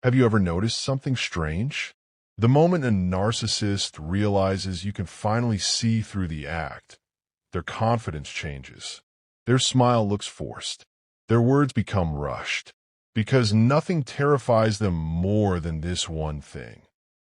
Have you ever noticed something strange? The moment a narcissist realizes you can finally see through the act, their confidence changes. Their smile looks forced. Their words become rushed. Because nothing terrifies them more than this one thing.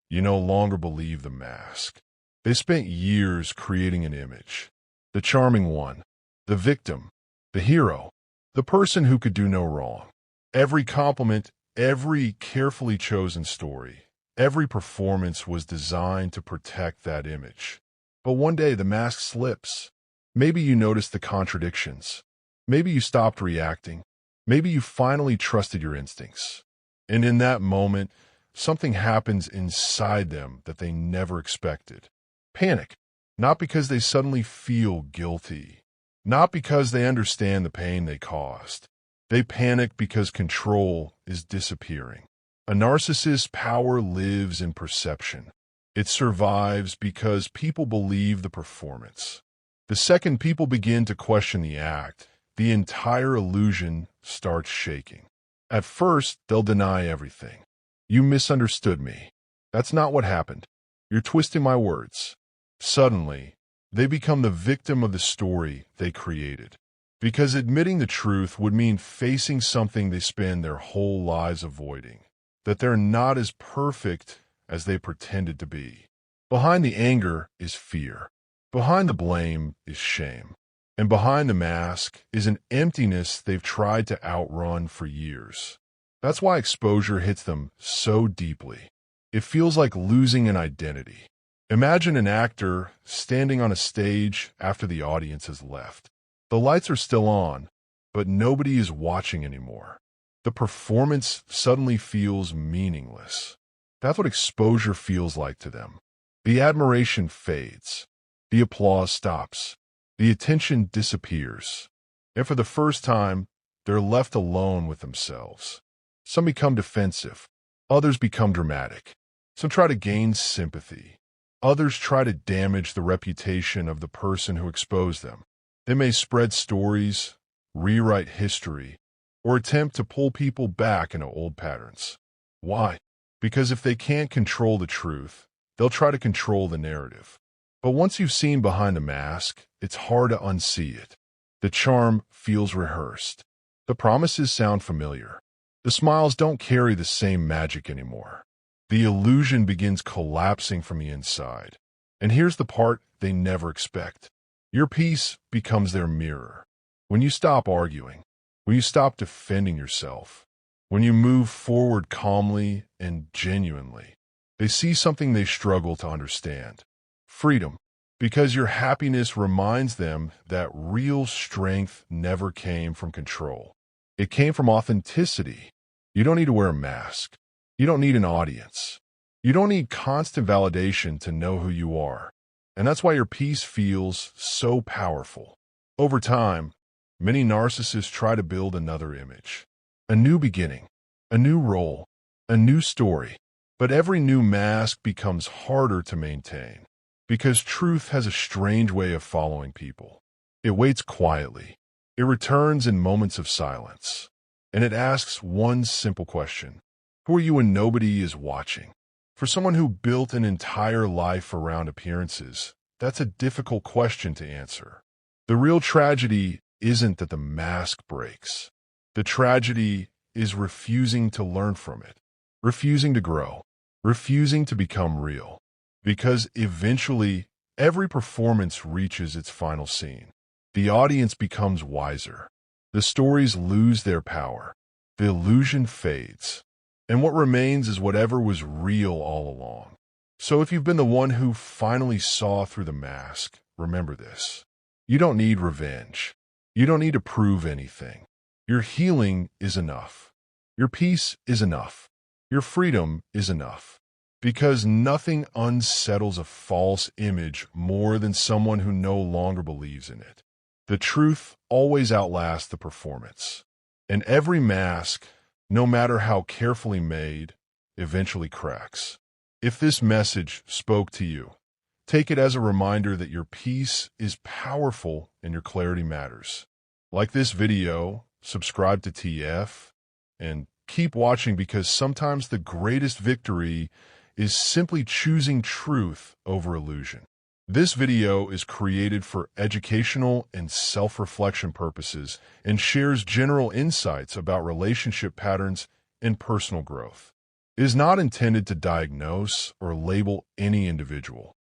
You no longer believe the mask. They spent years creating an image. The charming one, the victim, the hero, the person who could do no wrong. Every compliment, every carefully chosen story, every performance was designed to protect that image. But one day the mask slips. Maybe you noticed the contradictions. Maybe you stopped reacting. Maybe you finally trusted your instincts. And in that moment, something happens inside them that they never expected. Panic. Not because they suddenly feel guilty. Not because they understand the pain they caused. They panic because control is disappearing. A narcissist's power lives in perception. It survives because people believe the performance. The second people begin to question the act, the entire illusion starts shaking. At first, they'll deny everything. You misunderstood me. That's not what happened. You're twisting my words. Suddenly, they become the victim of the story they created. Because admitting the truth would mean facing something they spend their whole lives avoiding. That they're not as perfect as they pretended to be. Behind the anger is fear. Behind the blame is shame. And behind the mask is an emptiness they've tried to outrun for years. That's why exposure hits them so deeply. It feels like losing an identity. Imagine an actor standing on a stage after the audience has left. The lights are still on, but nobody is watching anymore. The performance suddenly feels meaningless. That's what exposure feels like to them. The admiration fades. The applause stops. The attention disappears. And for the first time, they're left alone with themselves. Some become defensive. Others become dramatic. Some try to gain sympathy. Others try to damage the reputation of the person who exposed them. They may spread stories, rewrite history, or attempt to pull people back into old patterns. Why? Because if they can't control the truth, they'll try to control the narrative. But once you've seen behind the mask, it's hard to unsee it. The charm feels rehearsed. The promises sound familiar. The smiles don't carry the same magic anymore. The illusion begins collapsing from the inside. And here's the part they never expect. Your peace becomes their mirror. When you stop arguing, when you stop defending yourself, when you move forward calmly and genuinely, they see something they struggle to understand. Freedom. Because your happiness reminds them that real strength never came from control. It came from authenticity. You don't need to wear a mask. You don't need an audience. You don't need constant validation to know who you are. And that's why your peace feels so powerful. Over time, many narcissists try to build another image. A new beginning, a new role, a new story. But every new mask becomes harder to maintain. Because truth has a strange way of following people. It waits quietly. It returns in moments of silence. And it asks one simple question. Who are you when nobody is watching? For someone who built an entire life around appearances, that's a difficult question to answer. The real tragedy isn't that the mask breaks. The tragedy is refusing to learn from it, refusing to grow, refusing to become real. Because eventually, every performance reaches its final scene. The audience becomes wiser. The stories lose their power. The illusion fades. And what remains is whatever was real all along. So if you've been the one who finally saw through the mask, remember this. You don't need revenge. You don't need to prove anything. Your healing is enough. Your peace is enough. Your freedom is enough. Because nothing unsettles a false image more than someone who no longer believes in it. The truth always outlasts the performance. And every mask, no matter how carefully made, eventually cracks. If this message spoke to you, take it as a reminder that your peace is powerful and your clarity matters. Like this video, subscribe to TF, and Keep watching because sometimes the greatest victory is simply choosing truth over illusion. This video is created for educational and self-reflection purposes and shares general insights about relationship patterns and personal growth. It is not intended to diagnose or label any individual.